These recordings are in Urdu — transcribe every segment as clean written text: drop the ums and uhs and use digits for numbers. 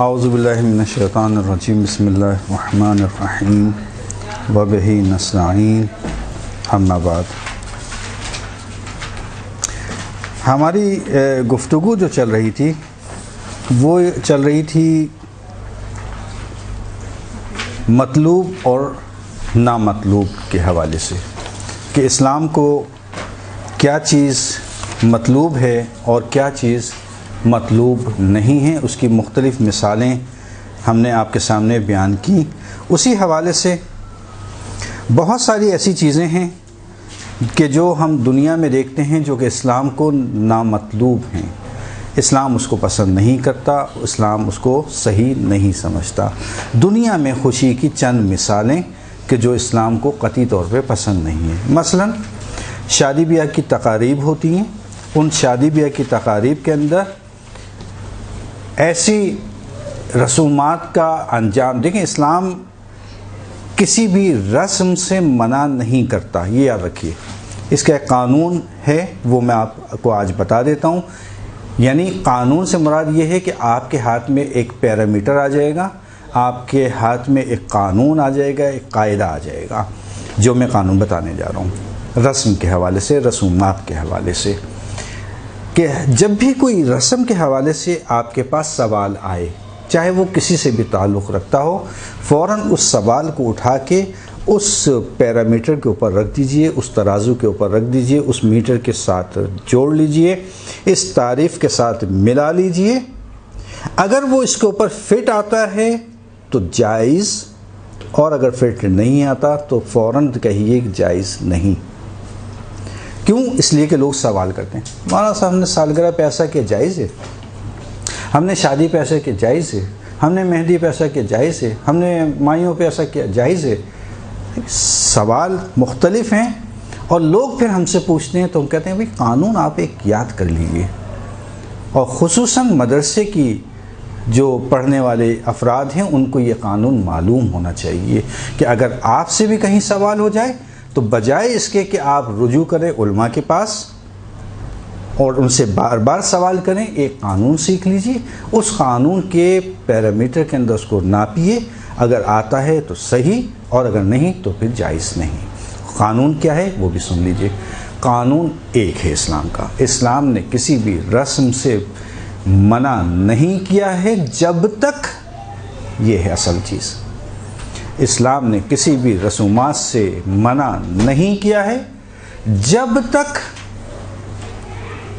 اعوذ باللہ من الشیطان الرجیم بسم اللہ الرحمن الرحیم وبہ نستعین اما بعد۔ ہماری گفتگو جو چل رہی تھی وہ چل رہی تھی مطلوب اور نامطلوب کے حوالے سے کہ اسلام کو کیا چیز مطلوب ہے اور کیا چیز مطلوب نہیں ہے، اس کی مختلف مثالیں ہم نے آپ کے سامنے بیان کی۔ اسی حوالے سے بہت ساری ایسی چیزیں ہیں کہ جو ہم دنیا میں دیکھتے ہیں جو کہ اسلام کو نامطلوب ہیں، اسلام اس کو پسند نہیں کرتا، اسلام اس کو صحیح نہیں سمجھتا۔ دنیا میں خوشی کی چند مثالیں کہ جو اسلام کو قطعی طور پہ پسند نہیں ہیں۔ مثلا شادی بیاہ کی تقاریب ہوتی ہیں، ان شادی بیاہ کی تقاریب کے اندر ایسی رسومات کا انجام، دیکھیں اسلام کسی بھی رسم سے منع نہیں کرتا، یہ یاد رکھیے۔ اس کا ایک قانون ہے، وہ میں آپ کو آج بتا دیتا ہوں۔ یعنی قانون سے مراد یہ ہے کہ آپ کے ہاتھ میں ایک پیرامیٹر آ جائے گا، آپ کے ہاتھ میں ایک قانون آ جائے گا، ایک قاعدہ آ جائے گا، جو میں قانون بتانے جا رہا ہوں رسم کے حوالے سے، رسومات کے حوالے سے، کہ جب بھی کوئی رسم کے حوالے سے آپ کے پاس سوال آئے، چاہے وہ کسی سے بھی تعلق رکھتا ہو، فوراً اس سوال کو اٹھا کے اس پیرامیٹر کے اوپر رکھ دیجئے، اس ترازو کے اوپر رکھ دیجئے، اس میٹر کے ساتھ جوڑ لیجئے، اس تعریف کے ساتھ ملا لیجئے۔ اگر وہ اس کے اوپر فٹ آتا ہے تو جائز، اور اگر فٹ نہیں آتا تو فوراً کہیے کہ جائز نہیں۔ کیوں؟ اس لیے کہ لوگ سوال کرتے ہیں، مولانا صاحب ہم نے سالگرہ پہ ایسا کیا جائز ہے، ہم نے شادی پہ ایسا کیا جائز ہے، ہم نے مہندی پہ ایسا کیا جائز ہے، ہم نے مائیوں پہ ایسا کیا جائز ہے۔ سوال مختلف ہیں اور لوگ پھر ہم سے پوچھتے ہیں تو ہم کہتے ہیں بھئی قانون آپ ایک یاد کر لیجئے، اور خصوصاً مدرسے کی جو پڑھنے والے افراد ہیں ان کو یہ قانون معلوم ہونا چاہیے کہ اگر آپ سے بھی کہیں سوال ہو جائے تو بجائے اس کے کہ آپ رجوع کریں علماء کے پاس اور ان سے بار بار سوال کریں، ایک قانون سیکھ لیجئے، اس قانون کے پیرامیٹر کے اندر اس کو ناپیے، اگر آتا ہے تو صحیح اور اگر نہیں تو پھر جائز نہیں۔ قانون کیا ہے وہ بھی سن لیجئے۔ قانون ایک ہے اسلام کا، اسلام نے کسی بھی رسم سے منع نہیں کیا ہے جب تک، یہ ہے اصل چیز، اسلام نے کسی بھی رسومات سے منع نہیں کیا ہے جب تک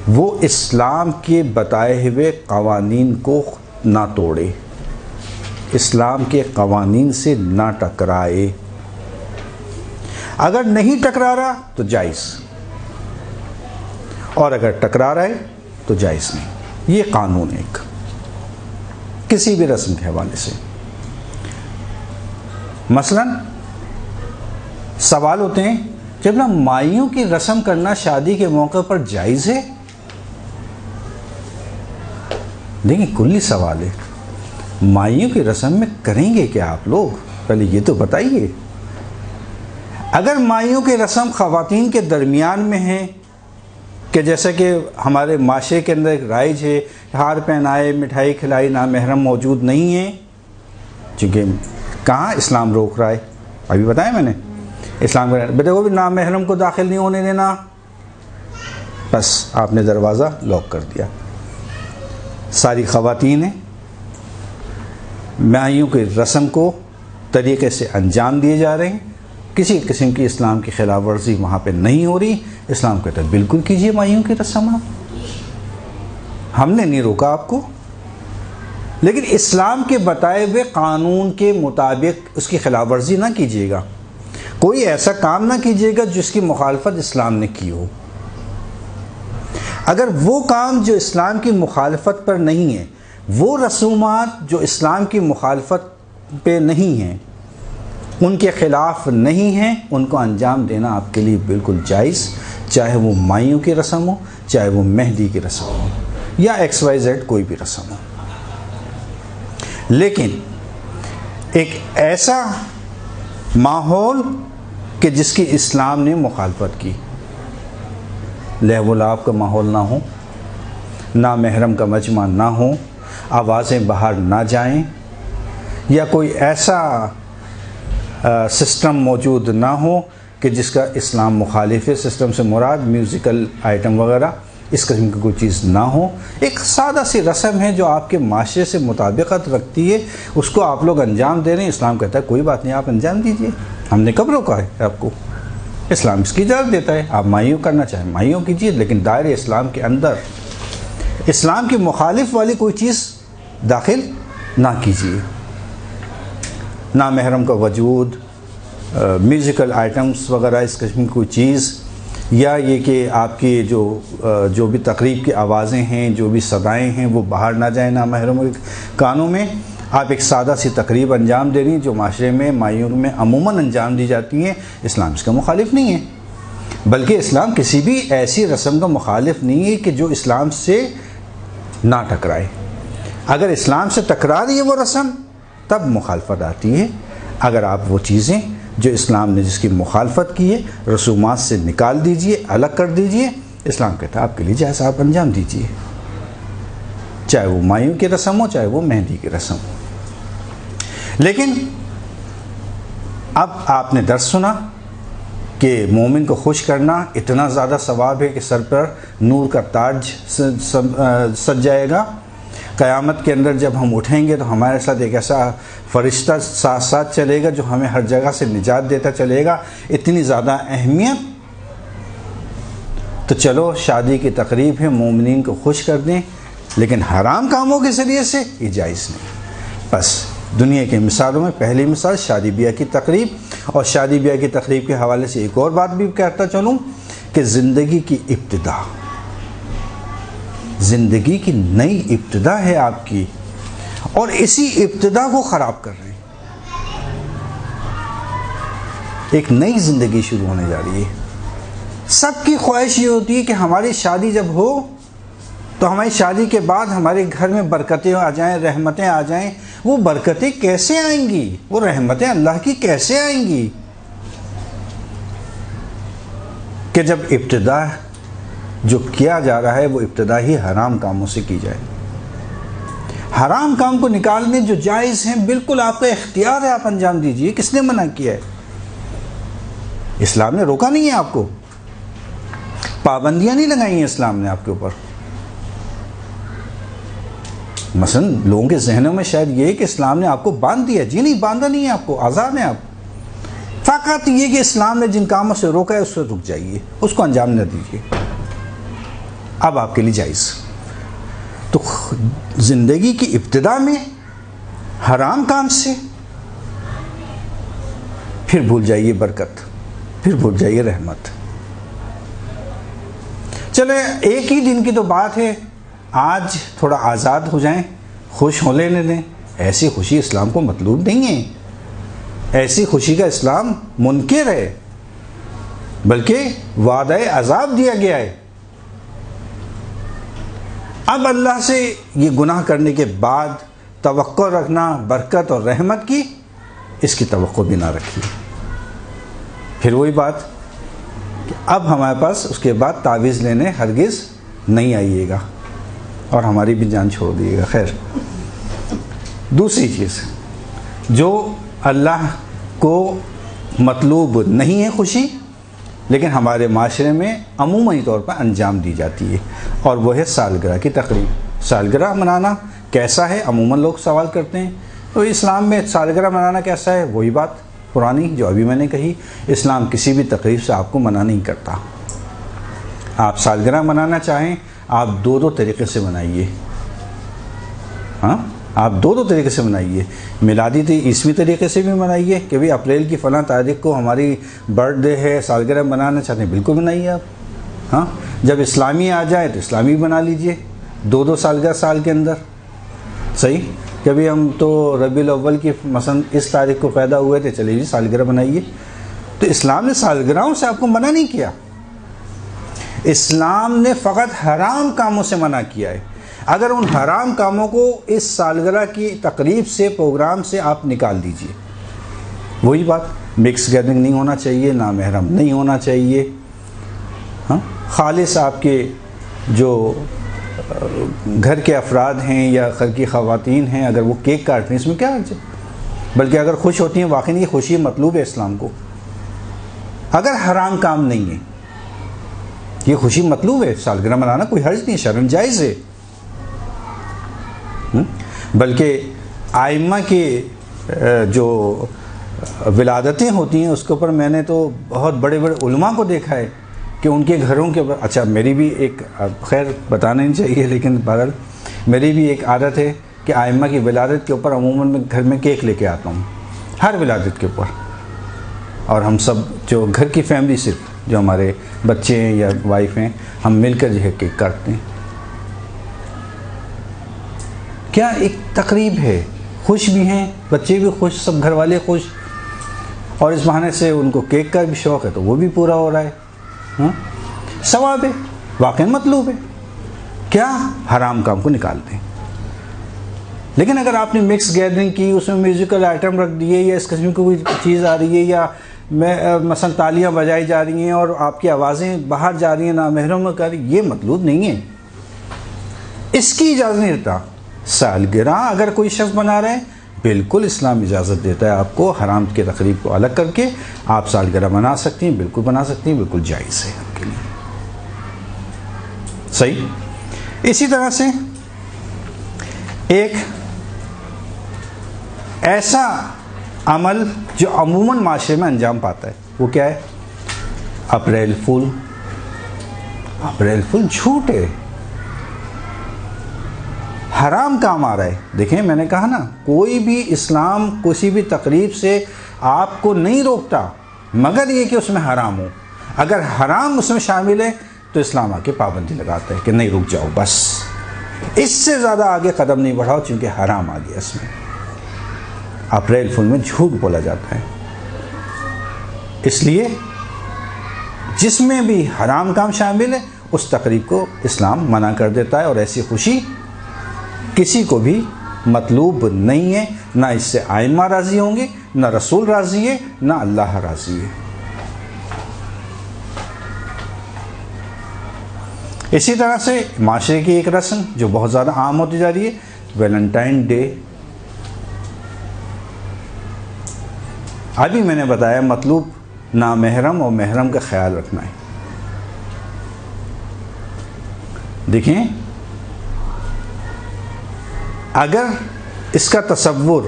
وہ اسلام کے بتائے ہوئے قوانین کو نہ توڑے، اسلام کے قوانین سے نہ ٹکرائے۔ اگر نہیں ٹکرا رہا تو جائز، اور اگر ٹکرا رہا ہے تو جائز نہیں۔ یہ قانون ایک کسی بھی رسم کے حوالے سے۔ مثلا سوال ہوتے ہیں جب نا مائیوں کی رسم کرنا شادی کے موقع پر جائز ہے؟ دیکھیں کلی سوال ہے، مائیوں کی رسم میں کریں گے کیا آپ لوگ؟ پہلے یہ تو بتائیے۔ اگر مائیوں کی رسم خواتین کے درمیان میں ہیں کہ جیسا کہ ہمارے معاشرے کے اندر ایک رائج ہے، ہار پہنائے، مٹھائی کھلائی، نامحرم موجود نہیں ہیں، چونکہ کہاں اسلام روک رہا ہے، ابھی بتایا میں نے، اسلام کا دیکھو بھی نامحرم کو داخل نہیں ہونے دینا، بس آپ نے دروازہ لاک کر دیا۔ ساری خواتین مائیوں کی رسم کو طریقے سے انجام دیے جا رہے ہیں، کسی قسم کی اسلام کی خلاف ورزی وہاں پہ نہیں ہو رہی۔ اسلام کہتا ہے بالکل کیجئے مائیوں کی رسم، ہم نے نہیں روکا آپ کو، لیکن اسلام کے بتائے ہوئے قانون کے مطابق اس کی خلاف ورزی نہ کیجیے گا، کوئی ایسا کام نہ کیجیے گا جس کی مخالفت اسلام نے کی ہو۔ اگر وہ کام جو اسلام کی مخالفت پر نہیں ہے، وہ رسومات جو اسلام کی مخالفت پہ نہیں ہیں، ان کے خلاف نہیں ہیں، ان کو انجام دینا آپ کے لیے بالکل جائز، چاہے وہ مائیوں کی رسم ہو، چاہے وہ مہندی کی رسم ہو، یا XYZ کوئی بھی رسم ہو۔ لیکن ایک ایسا ماحول کہ جس کی اسلام نے مخالفت کی، لہو و لعب کا ماحول نہ ہو، نامحرم کا مجمع نہ ہو، آوازیں باہر نہ جائیں، یا کوئی ایسا سسٹم موجود نہ ہو کہ جس کا اسلام مخالف ہے۔ سسٹم سے مراد میوزیکل آئٹم وغیرہ اس قسم کی کوئی چیز نہ ہو۔ ایک سادہ سی رسم ہے جو آپ کے معاشرے سے مطابقت رکھتی ہے، اس کو آپ لوگ انجام دے رہے ہیں۔ اسلام کہتا ہے کوئی بات نہیں، آپ انجام دیجئے، ہم نے کب روکا ہے آپ کو؟ اسلام اس کی اجازت دیتا ہے، آپ مائیوں کرنا چاہیں مائیوں کیجیے، لیکن دائرے اسلام کے اندر اسلام کی مخالف والی کوئی چیز داخل نہ کیجیے۔ نامحرم کا وجود، میوزیکل آئٹمس وغیرہ اس قسم کی کوئی چیز، یا یہ کہ آپ کی جو بھی تقریب کی آوازیں ہیں، جو بھی صدائیں ہیں، وہ باہر نہ جائیں نامحرموں کے کانوں میں۔ آپ ایک سادہ سی تقریب انجام دے رہی ہیں جو معاشرے میں مائیوں میں عموماً انجام دی جاتی ہیں، اسلام اس کا مخالف نہیں ہے، بلکہ اسلام کسی بھی ایسی رسم کا مخالف نہیں ہے کہ جو اسلام سے نہ ٹکرائے۔ اگر اسلام سے ٹکرا رہی ہے وہ رسم تب مخالفت آتی ہے۔ اگر آپ وہ چیزیں جو اسلام نے جس کی مخالفت کی ہے رسومات سے نکال دیجئے، الگ کر دیجئے، اسلام کہتا ہے آپ کے لیے جائز، آپ انجام دیجئے، چاہے وہ مائیوں کی رسم ہو، چاہے وہ مہندی کی رسم ہو۔ لیکن اب آپ نے درس سنا کہ مومن کو خوش کرنا اتنا زیادہ ثواب ہے کہ سر پر نور کا تاج سج جائے گا۔ قیامت کے اندر جب ہم اٹھیں گے تو ہمارے ساتھ ایک ایسا فرشتہ ساتھ ساتھ چلے گا جو ہمیں ہر جگہ سے نجات دیتا چلے گا۔ اتنی زیادہ اہمیت، تو چلو شادی کی تقریب ہے، مومنین کو خوش کر دیں، لیکن حرام کاموں کے ذریعے سے یہ جائز نہیں۔ بس دنیا کی مثالوں میں پہلی مثال شادی بیاہ کی تقریب، اور شادی بیاہ کی تقریب کے حوالے سے ایک اور بات بھی کہتا چلوں کہ زندگی کی ابتدا، زندگی کی نئی ابتدا ہے آپ کی، اور اسی ابتدا کو خراب کر رہے ہیں۔ ایک نئی زندگی شروع ہونے جا رہی ہے۔ سب کی خواہش یہ ہوتی ہے کہ ہماری شادی جب ہو تو ہماری شادی کے بعد ہمارے گھر میں برکتیں آ جائیں، رحمتیں آ جائیں۔ وہ برکتیں کیسے آئیں گی؟ وہ رحمتیں اللہ کی کیسے آئیں گی کہ جب ابتدا جو کیا جا رہا ہے وہ ابتدا ہی حرام کاموں سے کی جائے۔ حرام کام کو نکالنے جو جائز ہیں بالکل آپ کا اختیار ہے، آپ انجام دیجئے۔ کس نے منع کیا ہے؟ اسلام نے روکا نہیں ہے آپ کو، پابندیاں نہیں لگائی ہیں اسلام نے آپ کے اوپر۔ مثلا لوگوں کے ذہنوں میں شاید یہ ہے کہ اسلام نے آپ کو باندھ دیا، جی نہیں، باندھا نہیں ہے آپ کو، آزاد ہیں آپ۔ فقط یہ کہ اسلام نے جن کاموں سے روکا ہے اس سے رک جائیے، اس کو انجام نہ دیجیے، اب آپ کے لیے جائز۔ تو زندگی کی ابتدا میں حرام کام سے، پھر بھول جائیے برکت، پھر بھول جائیے رحمت۔ چلے ایک ہی دن کی تو بات ہے، آج تھوڑا آزاد ہو جائیں، خوش ہو لینے دیں۔ ایسی خوشی اسلام کو مطلوب نہیں ہے، ایسی خوشی کا اسلام منکر ہے، بلکہ وعدہ عذاب دیا گیا ہے۔ اب اللہ سے یہ گناہ کرنے کے بعد توقع رکھنا برکت اور رحمت کی، اس کی توقع بھی نہ رکھیے۔ پھر وہی بات کہ اب ہمارے پاس اس کے بعد تعویذ لینے ہرگز نہیں آئیے گا اور ہماری بھی جان چھوڑ دیے گا۔ خیر، دوسری چیز جو اللہ کو مطلوب نہیں ہے خوشی، لیکن ہمارے معاشرے میں عموماً طور پر انجام دی جاتی ہے، اور وہ ہے سالگرہ کی تقریب۔ سالگرہ منانا کیسا ہے؟ عموماً لوگ سوال کرتے ہیں، تو اسلام میں سالگرہ منانا کیسا ہے؟ وہی بات پرانی جو ابھی میں نے کہی، اسلام کسی بھی تقریب سے آپ کو منع نہیں کرتا۔ آپ سالگرہ منانا چاہیں آپ دو طریقے سے منائیے، ہاں آپ دو طریقے سے منائیے۔ میلادی عیسوی طریقے سے بھی منائیے کہ بھئی اپریل کی فلاں تاریخ کو ہماری برتھ ڈے ہے، سالگرہ منانا چاہتے ہیں، بالکل منائیے آپ۔ ہاں جب اسلامی آ جائے تو اسلامی بنا لیجئے، دو سالگرہ سال کے اندر، صحیح۔ کبھی ہم تو ربیع الاول کی مثلا اس تاریخ کو پیدا ہوئے تھے، چلیے جی سالگرہ بنائیے۔ تو اسلام نے سالگرہوں سے آپ کو منع نہیں کیا، اسلام نے فقط حرام کاموں سے منع کیا ہے۔ اگر ان حرام کاموں کو اس سالگرہ کی تقریب سے، پروگرام سے آپ نکال دیجئے، وہی بات، مکس گیدرنگ نہیں ہونا چاہیے، نامحرم نہیں ہونا چاہیے، ہاں خالص آپ کے جو گھر کے افراد ہیں یا گھر کی خواتین ہیں، اگر وہ کیک کاٹتے ہیں اس میں کیا حرج ہے؟ بلکہ اگر خوش ہوتی ہیں واقعی یہ خوشی مطلوب ہے اسلام کو، اگر حرام کام نہیں ہے یہ خوشی مطلوب ہے، سالگرہ منانا کوئی حرج نہیں، شرعاً جائز ہے۔ بلکہ آئمہ کے جو ولادتیں ہوتی ہیں اس کے اوپر میں نے تو بہت بڑے بڑے علماء کو دیکھا ہے کہ ان کے گھروں کے اوپر، اچھا میری بھی ایک، خیر بتانا نہیں چاہیے لیکن بہرحال میری بھی ایک عادت ہے کہ آئمہ کی ولادت کے اوپر عموماً میں گھر میں کیک لے کے آتا ہوں، ہر ولادت کے اوپر، اور ہم سب جو گھر کی فیملی، صرف جو ہمارے بچے ہیں یا وائف ہیں، ہم مل کر جو ہے کیک کاٹتے ہیں۔ کیا ایک تقریب ہے، خوش بھی ہیں بچے بھی خوش، سب گھر والے خوش، اور اس بہانے سے ان کو کیک کا بھی شوق ہے تو وہ بھی پورا ہو رہا ہے، ثواب ہے، واقعی مطلوب ہے، کیا حرام کام کو نکال دیں۔ لیکن اگر آپ نے مکس گیدرنگ کی، اس میں میوزیکل آئٹم رکھ دیے یا اس قسم کی کوئی چیز آ رہی ہے، یا مثلا تالیاں بجائی جا رہی ہیں اور آپ کی آوازیں باہر جا رہی ہیں نامحرم کر رہی، یہ مطلوب نہیں ہے، اس کی اجازت نہیں دیتا۔ سالگرہ اگر کوئی شخص بنا رہے ہیں، بالکل اسلام اجازت دیتا ہے آپ کو حرام کے تقریب کو الگ کر کے آپ سالگرہ بنا سکتی ہیں، بالکل بنا سکتی ہیں، بالکل جائز ہے آپ کے لیے، صحیح۔ اسی طرح سے ایک ایسا عمل جو عموماً معاشرے میں انجام پاتا ہے وہ کیا ہے؟ اپریل فول۔ اپریل فول جھوٹ ہے، حرام کام آ رہا ہے۔ دیکھیں میں نے کہا نا، کوئی بھی اسلام کسی بھی تقریب سے آپ کو نہیں روکتا مگر یہ کہ اس میں حرام ہو۔ اگر حرام اس میں شامل ہے تو اسلام آ کے پابندی لگاتا ہے کہ نہیں، رک جاؤ، بس اس سے زیادہ آگے قدم نہیں بڑھاؤ، چونکہ حرام آ گیا اس میں۔ اپریل فول میں جھوٹ بولا جاتا ہے، اس لیے جس میں بھی حرام کام شامل ہے اس تقریب کو اسلام منع کر دیتا ہے، اور ایسی خوشی کسی کو بھی مطلوب نہیں ہے، نہ اس سے آئمہ راضی ہوں گے، نہ رسول راضی ہے، نہ اللہ راضی ہے۔ اسی طرح سے معاشرے کی ایک رسم جو بہت زیادہ عام ہوتی جا رہی ہے، ویلنٹائن ڈے۔ ابھی میں نے بتایا مطلوب نامحرم اور محرم کا خیال رکھنا ہے۔ دیکھیں اگر اس کا تصور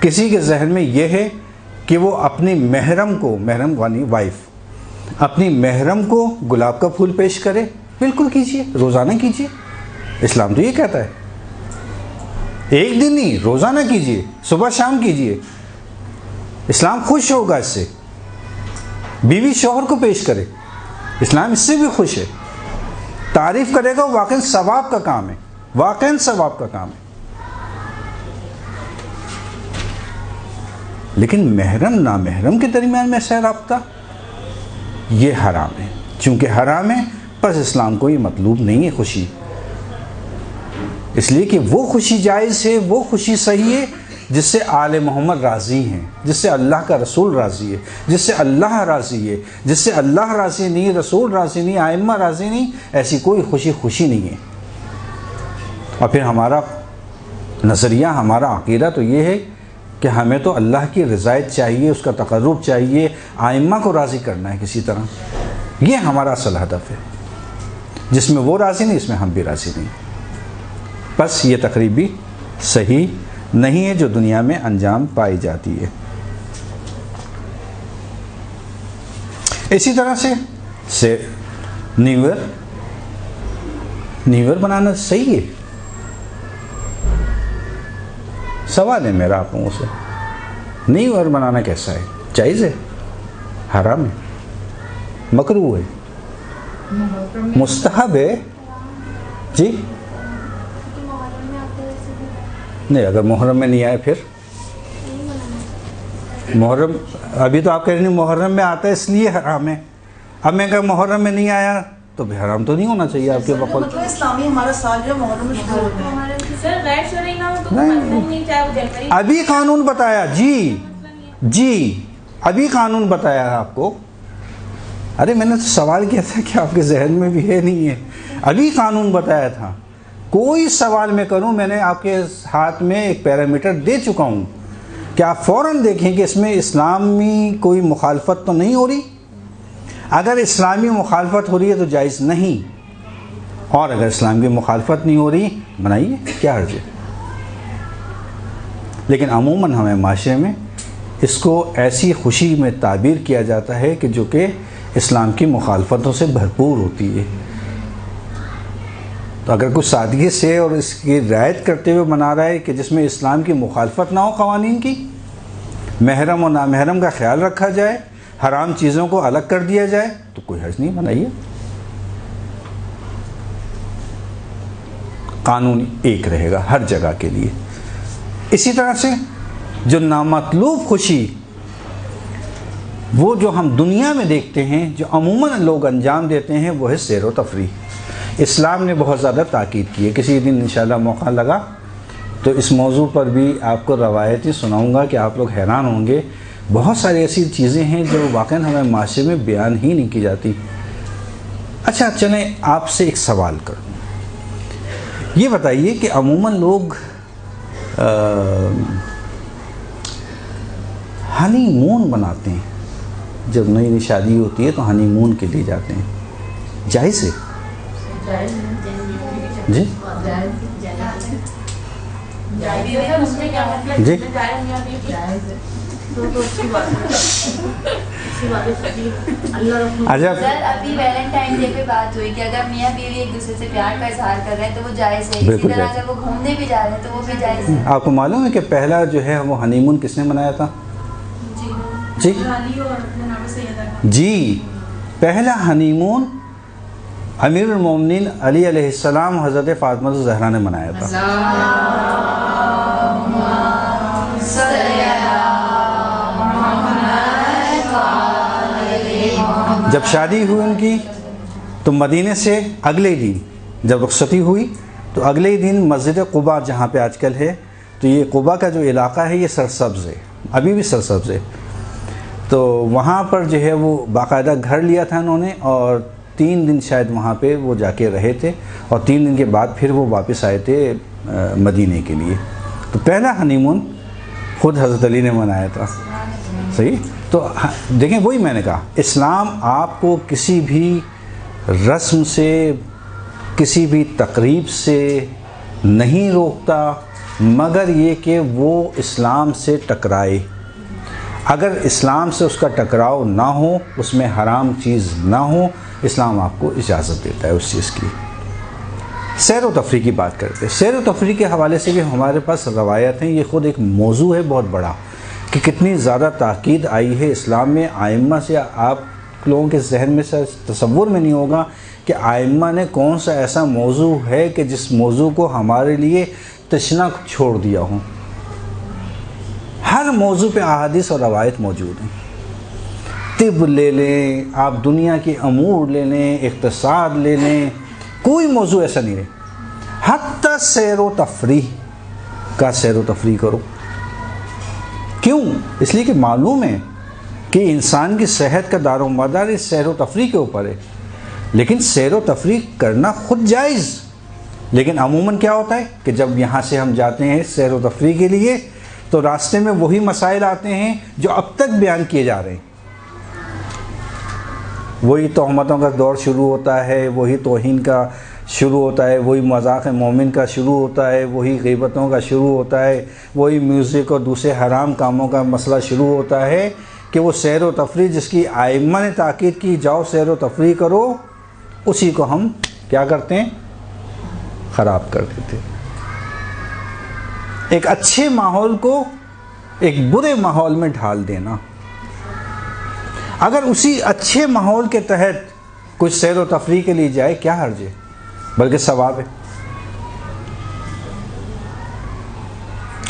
کسی کے ذہن میں یہ ہے کہ وہ اپنی محرم کو، محرم یعنی وائف، اپنی محرم کو گلاب کا پھول پیش کرے، بالکل کیجئے، روزانہ کیجئے، اسلام تو یہ کہتا ہے، ایک دن نہیں، روزانہ کیجئے، صبح شام کیجئے، اسلام خوش ہوگا اس سے۔ بیوی شوہر کو پیش کرے، اسلام اس سے بھی خوش ہے، تعریف کرے گا، واقعاً ثواب کا کام ہے، واقعاً ثواب کا کام ہے۔ لیکن محرم نامحرم کے درمیان میں ایسا رابطہ، یہ حرام ہے، چونکہ حرام ہے پس اسلام کو یہ مطلوب نہیں ہے خوشی، اس لیے کہ وہ خوشی جائز ہے، وہ خوشی صحیح ہے جس سے آل محمد راضی ہیں، جس سے اللہ کا رسول راضی ہے، جس سے اللہ راضی ہے، جس سے اللہ راضی نہیں، رسول راضی نہیں، آئمہ راضی نہیں، ایسی کوئی خوشی نہیں ہے۔ اور پھر ہمارا نظریہ، ہمارا عقیدہ تو یہ ہے کہ ہمیں تو اللہ کی رضایت چاہیے، اس کا تقرب چاہیے، آئمہ کو راضی کرنا ہے کسی طرح، یہ ہمارا اصل ہدف ہے۔ جس میں وہ راضی نہیں، اس میں ہم بھی راضی نہیں، بس یہ تقریب بھی صحیح نہیں ہے جو دنیا میں انجام پائی جاتی ہے۔ اسی طرح سے نیو ایئر بنانا صحیح ہے؟ سوال ہے میرا آپ لوگوں سے، نیو ایئر بنانا کیسا ہے؟ جائز ہے؟ حرام ہے؟ مکروہ ہے؟ مستحب ہے؟ جی نہیں، اگر محرم میں نہیں آئے پھر محرم، ابھی تو آپ کہہ رہے ہیں محرم میں آتا ہے اس لیے حرام ہے، اب میں کہا محرم میں نہیں آیا تو بھی حرام تو نہیں ہونا چاہیے آپ کے بقول؟ مطلب اسلامی ہمارا سال جو محرم میں شروع ہوتا ہے، ابھی قانون بتایا، جی ابھی قانون بتایا آپ کو۔ ارے میں نے تو سوال کیا تھا کہ آپ کے ذہن میں بھی ہے نہیں ہے، ابھی قانون بتایا تھا کوئی سوال میں کروں، میں نے آپ کے ہاتھ میں ایک پیرامیٹر دے چکا ہوں کہ آپ فوراً دیکھیں کہ اس میں اسلامی کوئی مخالفت تو نہیں ہو رہی. اگر اسلامی مخالفت ہو رہی ہے تو جائز نہیں، اور اگر اسلام کی مخالفت نہیں ہو رہی بنائیے، کیا حرج ہے. لیکن عموماً ہمیں معاشرے میں اس کو ایسی خوشی میں تعبیر کیا جاتا ہے کہ جو کہ اسلام کی مخالفتوں سے بھرپور ہوتی ہے. تو اگر کچھ سادگی سے اور اس کی رعایت کرتے ہوئے منا رہا ہے کہ جس میں اسلام کی مخالفت نہ ہو قوانین کی، محرم و نامحرم کا خیال رکھا جائے، حرام چیزوں کو الگ کر دیا جائے، تو کوئی حرج نہیں، بنائیے. قانون ایک رہے گا ہر جگہ کے لیے. اسی طرح سے جو نامطلوب خوشی وہ جو ہم دنیا میں دیکھتے ہیں، جو عموماً لوگ انجام دیتے ہیں، وہ ہے سیر و تفریح. اسلام نے بہت زیادہ تاکید کی ہے. کسی دن انشاءاللہ موقع لگا تو اس موضوع پر بھی آپ کو روایتیں سناؤں گا کہ آپ لوگ حیران ہوں گے. بہت ساری ایسی چیزیں ہیں جو واقعاً ہمیں معاشرے میں بیان ہی نہیں کی جاتی. اچھا چلیں آپ سے ایک سوال کروں. یہ بتائیے کہ عموماً لوگ ہنی مون بناتے ہیں، جب نئی نئی شادی ہوتی ہے تو ہنی مون کے لیے جاتے ہیں، جائز ہے؟ جی جی سر ابھی ویلنٹائن ڈے پہ بات ہوئی کہ اگر میاں بیوی ایک دوسرے سے پیار کا اظہار کر رہے ہیں تو وہ جائز ہے. اسی طرح اگر وہ گھومنے بھی جا رہے ہیں تو وہ بھی جائز ہے. آپ کو معلوم ہے کہ پہلا جو ہے وہ ہنی مون کس نے منایا تھا؟ جی جی پہلا ہنی مون امیر المومنین علی علیہ السلام حضرت فاطمہ الزہرا نے منایا تھا. جب شادی ہوئی ان کی تو مدینے سے اگلے دن جب رخصتی ہوئی تو اگلے دن مسجد قباء جہاں پہ آج کل ہے، تو یہ قباء کا جو علاقہ ہے یہ سرسبز ہے، ابھی بھی سرسبز ہے. تو وہاں پر جو ہے وہ باقاعدہ گھر لیا تھا انہوں نے، اور 3 دن شاید وہاں پہ وہ جا کے رہے تھے، اور 3 دن کے بعد پھر وہ واپس آئے تھے مدینے کے لیے. تو پہلا ہنی مون خود حضرت علی نے منایا تھا. صحیح. تو دیکھیں وہی میں نے کہا، اسلام آپ کو کسی بھی رسم سے، کسی بھی تقریب سے نہیں روکتا، مگر یہ کہ وہ اسلام سے ٹکرائے. اگر اسلام سے اس کا ٹکراؤ نہ ہو، اس میں حرام چیز نہ ہو، اسلام آپ کو اجازت دیتا ہے اس چیز کی. سیر و تفریح کی بات کرتے ہیں. سیر و تفریح کے حوالے سے بھی ہمارے پاس روایت ہیں. یہ خود ایک موضوع ہے بہت بڑا کہ کتنی زیادہ تاکید آئی ہے اسلام میں آئمہ سے. آپ لوگوں کے ذہن میں سے تصور میں نہیں ہوگا کہ آئمہ نے کون سا ایسا موضوع ہے کہ جس موضوع کو ہمارے لیے تشنہ چھوڑ دیا ہوں. ہر موضوع پہ احادیث اور روایت موجود ہیں. طب لے لیں، آپ دنیا کے امور لے لیں، اقتصاد لے لیں، کوئی موضوع ایسا نہیں ہے. حتی سیر و تفریح کا سیر و تفریح کرو. کیوں؟ اس لیے کہ معلوم ہے کہ انسان کی صحت کا دار و مدار اس سیر و تفریح کے اوپر ہے. لیکن سیر و تفریح کرنا خود جائز، لیکن عموماً کیا ہوتا ہے کہ جب یہاں سے ہم جاتے ہیں سیر و تفریح کے لیے تو راستے میں وہی مسائل آتے ہیں جو اب تک بیان کیے جا رہے ہیں. وہی تہمتوں کا دور شروع ہوتا ہے، وہی توہین کا شروع ہوتا ہے، وہی مذاق مومن کا شروع ہوتا ہے، وہی غیبتوں کا شروع ہوتا ہے، وہی میوزک اور دوسرے حرام کاموں کا مسئلہ شروع ہوتا ہے کہ وہ سیر و تفریح جس کی آئمہ نے تاکید کی جاؤ سیر و تفریح کرو، اسی کو ہم کیا کرتے ہیں؟ خراب کر دیتے. ایک اچھے ماحول کو ایک برے ماحول میں ڈھال دینا. اگر اسی اچھے ماحول کے تحت کچھ سیر و تفریح کے لیے جائے کیا حرج ہے؟ بلکہ ثواب ہے.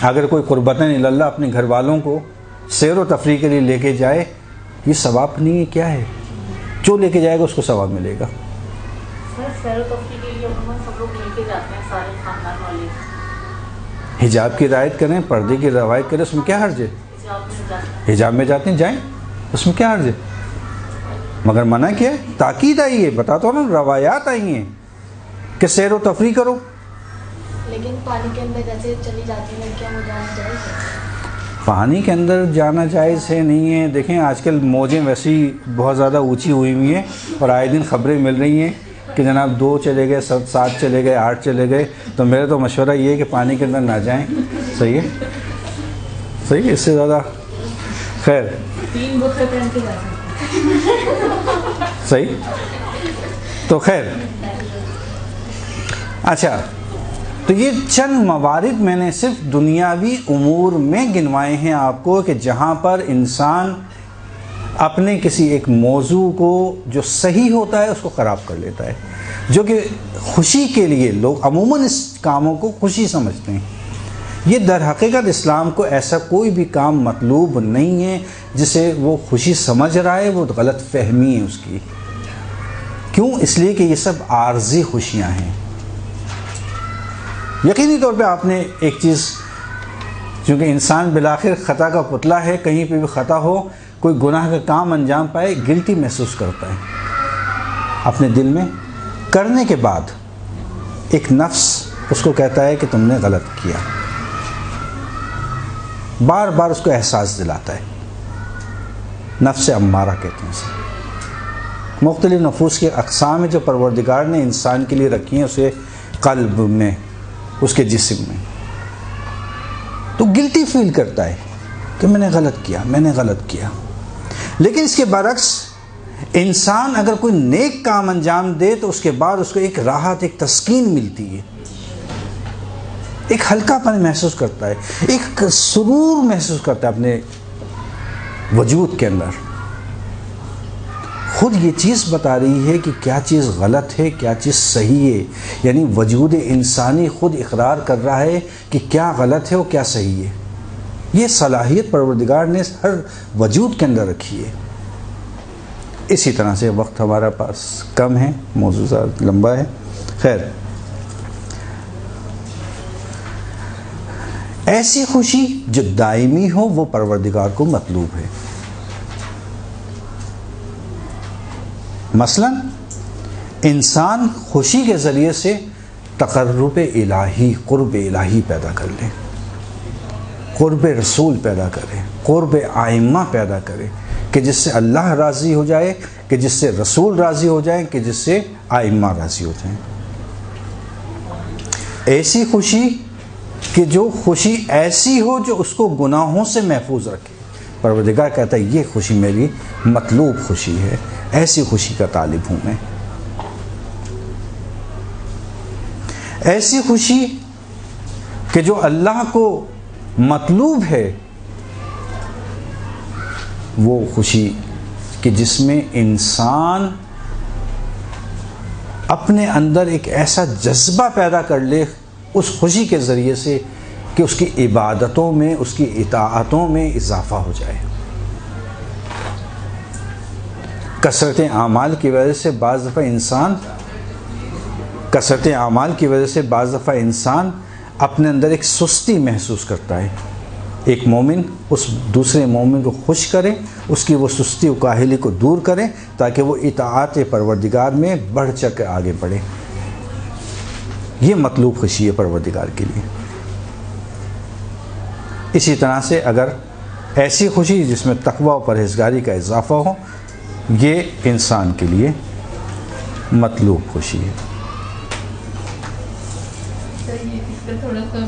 اگر کوئی قربتاً اللہ اپنے گھر والوں کو سیر و تفریح کے لیے لے کے جائے، یہ ثواب نہیں ہے، کیا ہے؟ جو لے کے جائے گا اس کو ثواب ملے گا. سیر و تفریح کے لیے عموماً سب لوگ مل کے جاتے ہیں، سارے خاندان والے. حجاب کی رعایت کریں، پردے کی روایت کریں، اس میں کیا حرج ہے؟ حجاب میں جاتے ہیں جائیں، اس میں کیا حرج ہے؟ مگر منع کیا ہے، تاکید آئی ہے. بتاتا ہوں نا، روایات آئی ہیں کہ سیر و تفریح کرو. لیکن پانی کے اندر جیسے چلی جاتی ہیں لڑکیاں وہ جانا جائز ہے؟ پانی کے اندر جانا جائز ہے نہیں ہے. دیکھیں آج کل موجیں ویسی بہت زیادہ اونچی ہوئی ہوئی ہیں اور آئے دن خبریں مل رہی ہیں کہ جناب 2 چلے گئے 7 چلے گئے 8 چلے گئے. تو میرا تو مشورہ یہ ہے کہ پانی کے اندر نہ جائیں. صحیح ہے, صحیح ہے, اس سے زیادہ خیر 3 بکرے پہن کے جا سکتے. صحیح. تو خیر اچھا, تو یہ چند موارد میں نے صرف دنیاوی امور میں گنوائے ہیں آپ کو کہ جہاں پر انسان اپنے کسی ایک موضوع کو جو صحیح ہوتا ہے اس کو خراب کر لیتا ہے, جو کہ خوشی کے لیے لوگ عموماً اس کاموں کو خوشی سمجھتے ہیں. یہ در حقیقت اسلام کو ایسا کوئی بھی کام مطلوب نہیں ہے جسے وہ خوشی سمجھ رہا ہے, وہ غلط فہمی ہے اس کی. کیوں؟ اس لیے کہ یہ سب عارضی خوشیاں ہیں. یقینی طور پہ آپ نے ایک چیز, چونکہ انسان بالآخر خطا کا پتلا ہے, کہیں پہ بھی خطا ہو, کوئی گناہ کا کام انجام پائے, گلٹی محسوس کرتا ہے اپنے دل میں. کرنے کے بعد ایک نفس اس کو کہتا ہے کہ تم نے غلط کیا, بار بار اس کو احساس دلاتا ہے. نفس امارہ کہتے ہیں اسے. مختلف نفوس کی اقسام جو پروردگار نے انسان کے لیے رکھی ہیں, اسے قلب میں, اس کے جسم میں. تو گلٹی فیل کرتا ہے کہ میں نے غلط کیا, میں نے غلط کیا. لیکن اس کے برعکس انسان اگر کوئی نیک کام انجام دے تو اس کے بعد اس کو ایک راحت, ایک تسکین ملتی ہے, ایک ہلکا پن محسوس کرتا ہے, ایک سرور محسوس کرتا ہے اپنے وجود کے اندر. خود یہ چیز بتا رہی ہے کہ کیا چیز غلط ہے, کیا چیز صحیح ہے. یعنی وجود انسانی خود اقرار کر رہا ہے کہ کیا غلط ہے اور کیا صحیح ہے. یہ صلاحیت پروردگار نے ہر وجود کے اندر رکھی ہے. اسی طرح سے وقت ہمارا پاس کم ہے, موضوع لمبا ہے. خیر, ایسی خوشی جو دائمی ہو وہ پروردگار کو مطلوب ہے. مثلا انسان خوشی کے ذریعے سے تقرب الہی, قرب الہی پیدا کر لے, قرب رسول پیدا کرے, قرب ائمہ پیدا کرے کہ جس سے اللہ راضی ہو جائے, کہ جس سے رسول راضی ہو جائیں, کہ جس سے ائمہ راضی ہو جائیں. ایسی خوشی کہ جو خوشی ایسی ہو جو اس کو گناہوں سے محفوظ رکھے. پروردگار کہتا ہے یہ خوشی میری مطلوب خوشی ہے, ایسی خوشی کا طالب ہوں میں. ایسی خوشی کہ جو اللہ کو مطلوب ہے, وہ خوشی کہ جس میں انسان اپنے اندر ایک ایسا جذبہ پیدا کر لے اس خوشی کے ذریعے سے کہ اس کی عبادتوں میں, اس کی اطاعتوں میں اضافہ ہو جائے. کثرت اعمال کی وجہ سے بعض دفعہ انسان اپنے اندر ایک سستی محسوس کرتا ہے. ایک مومن اس دوسرے مومن کو خوش کرے, اس کی وہ سستی و کاہلی کو دور کرے تاکہ وہ اطاعت پروردگار میں بڑھ چڑھ کر آگے بڑھے. یہ مطلوب خوشی ہے پروردگار کے لیے. اسی طرح سے اگر ایسی خوشی جس میں تقوی و پرہیزگاری کا اضافہ ہو, یہ انسان کے لیے مطلوب خوشی ہے. تھوڑا سا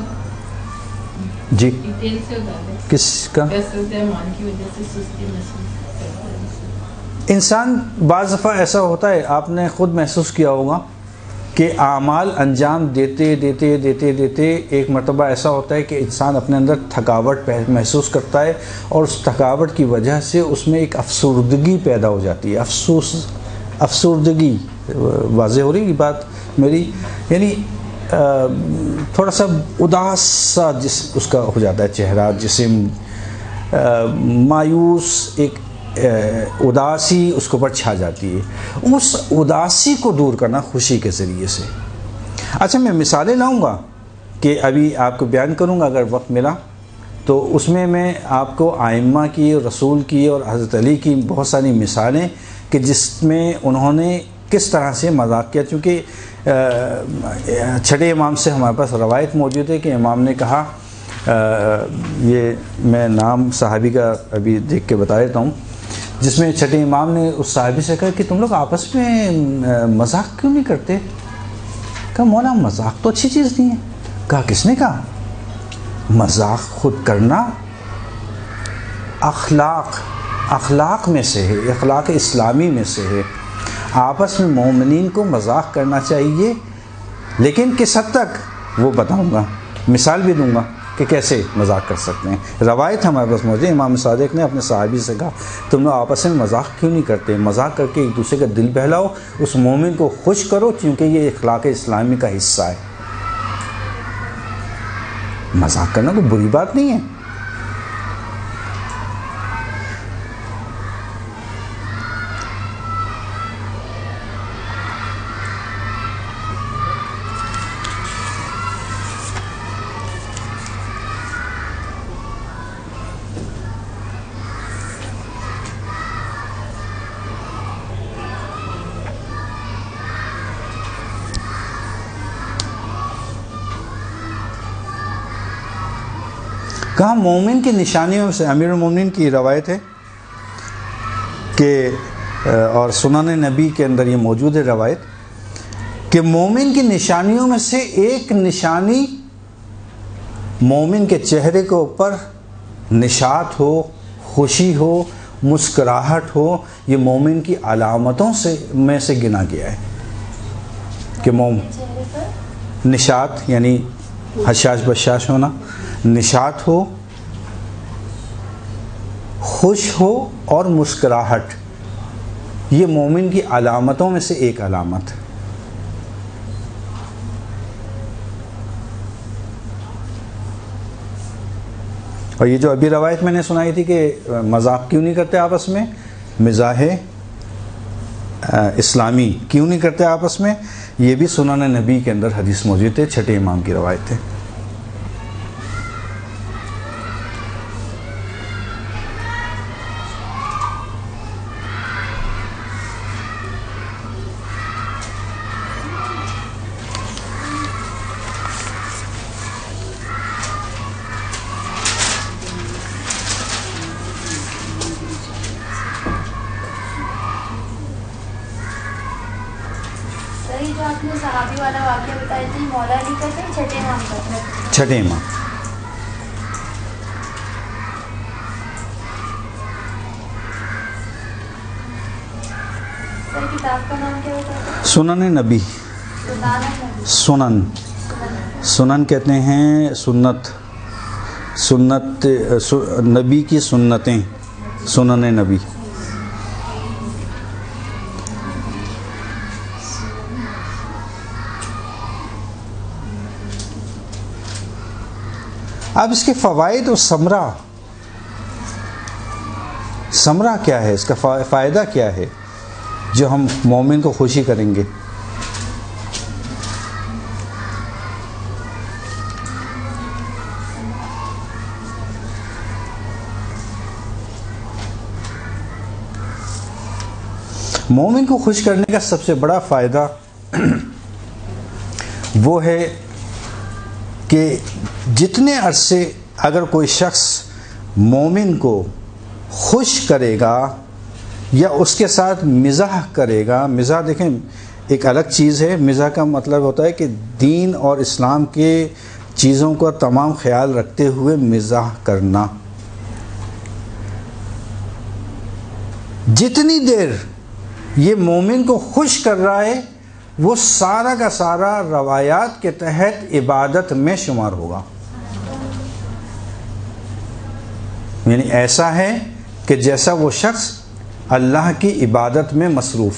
جی ڈیٹیل سے بتا دیں کس کا؟ کثرت اعمال کی وجہ سے سستی محسوس کرتا ہے انسان. بعض دفعہ ایسا ہوتا ہے, آپ نے خود محسوس کیا ہوگا کہ اعمال انجام دیتے دیتے دیتے دیتے ایک مرتبہ ایسا ہوتا ہے کہ انسان اپنے اندر تھکاوٹ محسوس کرتا ہے, اور اس تھکاوٹ کی وجہ سے اس میں ایک افسردگی پیدا ہو جاتی ہے. افسردگی واضح ہو رہی ہے بات میری, یعنی تھوڑا سا اداس سا اس کا ہو جاتا ہے چہرہ, جسم مایوس, ایک اداسی اس کے اوپر چھا جاتی ہے. اس اداسی کو دور کرنا خوشی کے ذریعے سے. اچھا, میں مثالیں لاؤں گا کہ ابھی آپ کو بیان کروں گا اگر وقت ملا تو. اس میں آپ کو ائمہ کی, رسول کی اور حضرت علی کی بہت ساری مثالیں کہ جس میں انہوں نے کس طرح سے مذاق کیا، چونکہ چھٹے امام سے ہمارے پاس روایت موجود ہے کہ امام نے کہا، یہ میں نام صحابی کا ابھی دیکھ کے بتا دیتا ہوں، جس میں چھٹے امام نے اس صحابی سے کہا کہ تم لوگ آپس میں مذاق کیوں نہیں کرتے؟ کہا مولا مذاق تو اچھی چیز نہیں ہے۔ کہا کس نے کہا؟ مذاق خود کرنا اخلاق میں سے ہے، اخلاق اسلامی میں سے ہے۔ آپس میں مومنین کو مذاق کرنا چاہیے، لیکن کس حد تک وہ بتاؤں گا، مثال بھی دوں گا کہ کیسے مذاق کر سکتے ہیں۔ روایت ہمارے پاس موجود ہے، امام صادق نے اپنے صحابی سے کہا تم لوگ آپس میں مذاق کیوں نہیں کرتے؟ مذاق کر کے ایک دوسرے کا دل بہلاؤ، اس مومن کو خوش کرو، کیونکہ یہ اخلاق اسلامی کا حصہ ہے۔ مذاق کرنا کوئی بری بات نہیں ہے۔ کہاں مومن کی نشانیوں سے امیر المومنین کی روایت ہے کہ اور سنن نبی کے اندر یہ موجود ہے روایت کہ مومن کی نشانیوں میں سے ایک نشانی مومن کے چہرے کے اوپر نشاط ہو، خوشی ہو، مسکراہٹ ہو، یہ مومن کی علامتوں میں سے گنا گیا ہے کہ نشاط یعنی حشاش بشاش ہونا، نشاط ہو، خوش ہو اور مسکراہٹ، یہ مومن کی علامتوں میں سے ایک علامت ہے۔ اور یہ جو ابھی روایت میں نے سنائی تھی کہ مذاق کیوں نہیں کرتے آپس میں، مزاح اسلامی کیوں نہیں کرتے آپس میں، یہ بھی سنن نبی کے اندر حدیث موجود ہے، چھٹے امام کی روایت ہے۔ جو آپ نے صحابی والا واقعہ بتایا تھا، مولا علی کا تھا، چھٹے امام کا تھا؟ چھٹے امام۔ سر کتاب کا نام کیا بتایا؟ سنن نبی۔ سنن کہتے ہیں سنت نبی کی سنتیں، سنن نبی۔ اب اس کے فوائد اور ثمرہ کیا ہے، اس کا فائدہ کیا ہے جو ہم مومن کو خوشی کریں گے؟ مومن کو خوش کرنے کا سب سے بڑا فائدہ وہ ہے کہ جتنے عرصے اگر کوئی شخص مومن کو خوش کرے گا یا اس کے ساتھ مزاح کرے گا، مزاح دیکھیں ایک الگ چیز ہے، مزاح کا مطلب ہوتا ہے کہ دین اور اسلام کے چیزوں کا تمام خیال رکھتے ہوئے مزاح کرنا۔ جتنی دیر یہ مومن کو خوش کر رہا ہے وہ سارا کا سارا روایات کے تحت عبادت میں شمار ہوگا، یعنی ایسا ہے کہ جیسا وہ شخص اللہ کی عبادت میں مصروف۔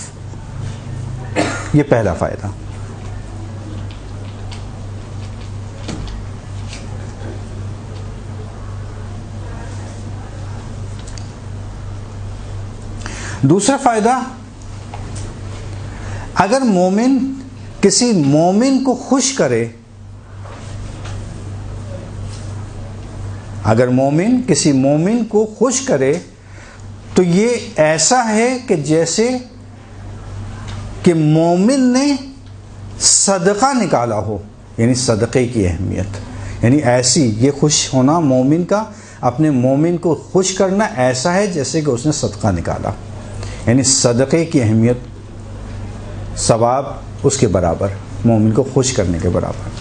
یہ پہلا فائدہ۔ دوسرا فائدہ، اگر مومن کسی مومن کو خوش کرے، اگر مومن کسی مومن کو خوش کرے تو یہ ایسا ہے کہ جیسے کہ مومن نے صدقہ نکالا ہو، یعنی صدقے کی اہمیت، یعنی ایسی یہ خوش ہونا مومن کا، اپنے مومن کو خوش کرنا ایسا ہے جیسے کہ اس نے صدقہ نکالا، یعنی صدقے کی اہمیت، ثواب اس کے برابر، مومن کو خوش کرنے کے برابر۔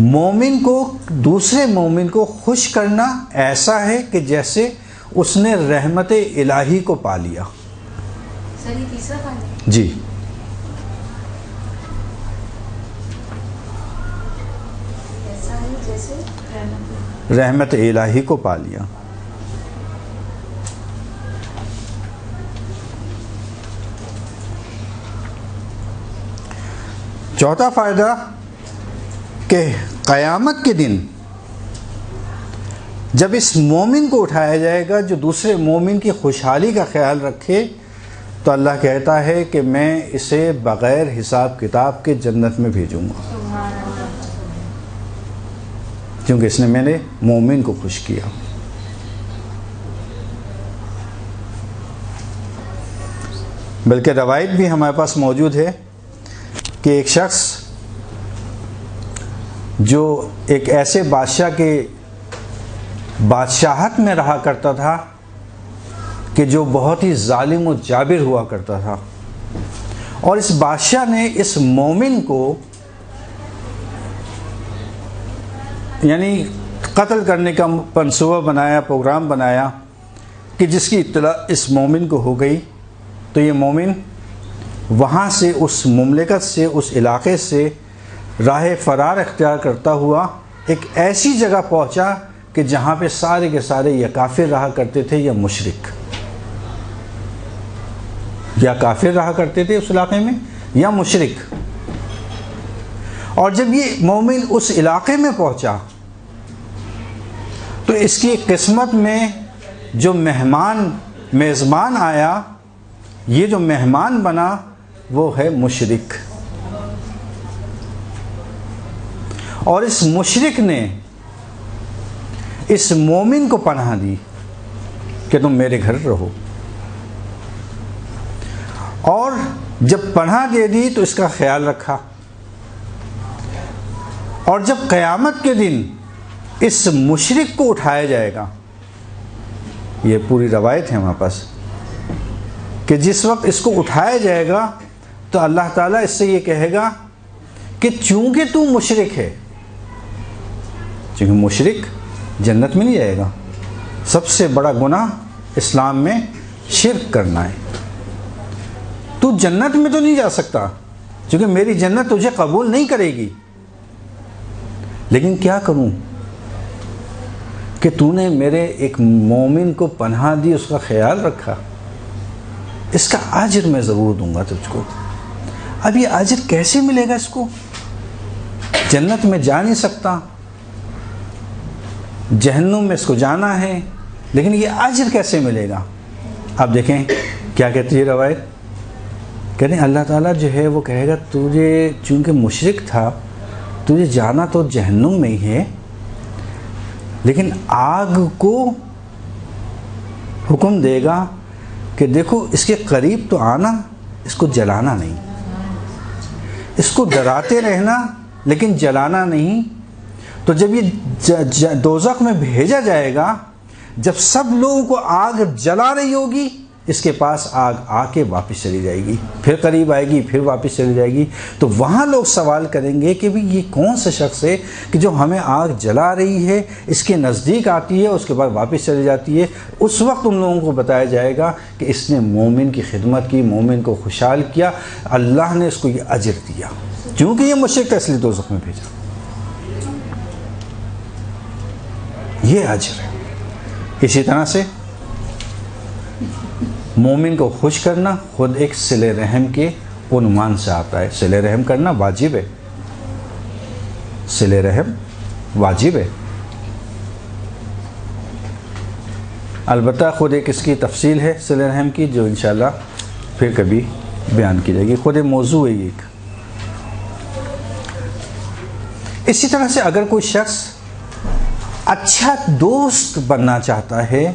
مومن کو دوسرے مومن کو خوش کرنا ایسا ہے کہ جیسے اس نے رحمت الہی کو پا لیا۔ سر یہ تیسرا فائدہ جی، ایسا ہے جیسے رحمت الہی کو پا لیا۔ چوتھا فائدہ کہ قیامت کے دن جب اس مومن کو اٹھایا جائے گا جو دوسرے مومن کی خوشحالی کا خیال رکھے، تو اللہ کہتا ہے کہ میں اسے بغیر حساب کتاب کے جنت میں بھیجوں گا، کیونکہ اس نے میں نے مومن کو خوش کیا۔ بلکہ روایت بھی ہمارے پاس موجود ہے کہ ایک شخص جو ایک ایسے بادشاہ کے بادشاہت میں رہا کرتا تھا کہ جو بہت ہی ظالم و جابر ہوا کرتا تھا، اور اس بادشاہ نے اس مومن کو یعنی قتل کرنے کا منصوبہ بنایا، پروگرام بنایا کہ جس کی اطلاع اس مومن کو ہو گئی تو یہ مومن وہاں سے، اس مملکت سے، اس علاقے سے راہ فرار اختیار کرتا ہوا ایک ایسی جگہ پہنچا کہ جہاں پہ سارے کے سارے یا کافر رہا کرتے تھے یا مشرک، یا کافر رہا کرتے تھے اس علاقے میں یا مشرک۔ اور جب یہ مومن اس علاقے میں پہنچا تو اس کی قسمت میں جو میزبان آیا، یہ جو مہمان بنا وہ ہے مشرک، اور اس مشرک نے اس مومن کو پناہ دی کہ تم میرے گھر رہو، اور جب پناہ دے دی تو اس کا خیال رکھا، اور جب قیامت کے دن اس مشرک کو اٹھایا جائے گا، یہ پوری روایت ہے ہمارے پاس کہ جس وقت اس کو اٹھایا جائے گا تو اللہ تعالیٰ اس سے یہ کہے گا کہ چونکہ تو مشرک ہے، چونکہ مشرک جنت میں نہیں جائے گا، سب سے بڑا گناہ اسلام میں شرک کرنا ہے، تو جنت میں تو نہیں جا سکتا چونکہ میری جنت تجھے قبول نہیں کرے گی، لیکن کیا کروں کہ تو نے میرے ایک مومن کو پناہ دی، اس کا خیال رکھا، اس کا اجر میں ضرور دوں گا تجھ کو۔ اب یہ اجر کیسے ملے گا؟ اس کو جنت میں جا نہیں سکتا، جہنم میں اس کو جانا ہے، لیکن یہ اجر کیسے ملے گا؟ اب دیکھیں کیا کہتی ہے روایت، کہتے ہیں اللہ تعالیٰ جو ہے وہ کہے گا تجھے چونکہ مشرک تھا تجھے جانا تو جہنم میں ہی ہے، لیکن آگ کو حکم دے گا کہ دیکھو اس کے قریب تو آنا، اس کو جلانا نہیں، اس کو ڈراتے رہنا لیکن جلانا نہیں۔ تو جب یہ دوزخ میں بھیجا جائے گا، جب سب لوگوں کو آگ جلا رہی ہوگی، اس کے پاس آگ آ کے واپس چلی جائے گی، پھر قریب آئے گی، پھر واپس چلی جائے گی، تو وہاں لوگ سوال کریں گے کہ یہ کون سا شخص ہے کہ جو ہمیں آگ جلا رہی ہے، اس کے نزدیک آتی ہے، اس کے بعد واپس چلی جاتی ہے۔ اس وقت ان لوگوں کو بتایا جائے گا کہ اس نے مومن کی خدمت کی، مومن کو خوشحال کیا، اللہ نے اس کو یہ اجر دیا، کیونکہ یہ مشرک تھا اس لیے دوزخ میں بھیجا، یہ اجر ہے۔ اسی طرح سے مومن کو خوش کرنا خود ایک صلہ رحم کے عنوان سے آتا ہے۔ صلہ رحم کرنا واجب ہے، صلہ رحم واجب ہے، البتہ خود ایک اس کی تفصیل ہے صلہ رحم کی جو انشاءاللہ پھر کبھی بیان کی جائے گی، خود ایک موضوع ہے یہ۔ اسی طرح سے اگر کوئی شخص اچھا دوست بننا چاہتا ہے،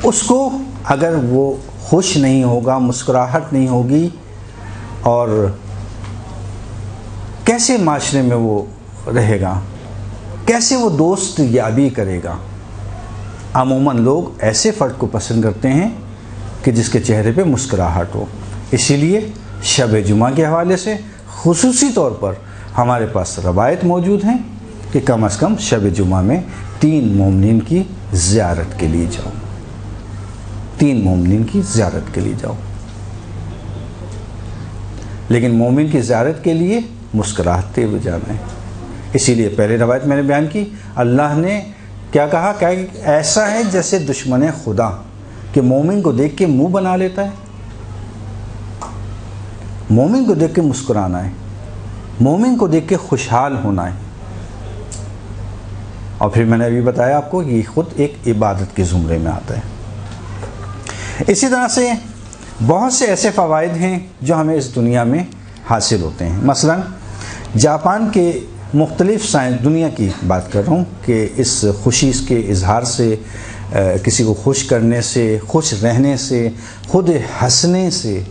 اس کو اگر وہ خوش نہیں ہوگا، مسکراہٹ نہیں ہوگی، اور کیسے معاشرے میں وہ رہے گا، کیسے وہ دوست یابی کرے گا؟ عموماً لوگ ایسے فرد کو پسند کرتے ہیں کہ جس کے چہرے پہ مسکراہٹ ہو۔ اسی لیے شب جمعہ کے حوالے سے خصوصی طور پر ہمارے پاس روایت موجود ہیں کہ کم از کم شب جمعہ میں 3 مومنین کی زیارت کے لیے جاؤ، 3 مومنین کی زیارت کے لیے جاؤ۔ لیکن مومن کی زیارت کے لیے مسکراہتے ہوئے جانا ہے۔ اسی لیے پہلے روایت میں نے بیان کی، اللہ نے کیا کہا کہ ایسا ہے جیسے دشمن خدا کہ مومن کو دیکھ کے منہ بنا لیتا ہے۔ مومن کو دیکھ کے مسکرانا ہے، مومن کو دیکھ کے خوشحال ہونا ہے۔ اور پھر میں نے ابھی بتایا آپ کو یہ خود ایک عبادت کے زمرے میں آتا ہے۔ اسی طرح سے بہت سے ایسے فوائد ہیں جو ہمیں اس دنیا میں حاصل ہوتے ہیں۔ مثلا جاپان کے مختلف دنیا کی بات کر رہا ہوں کہ اس خوشی کے اظہار سے، کسی کو خوش کرنے سے، خوش رہنے سے، خود ہنسنے سے،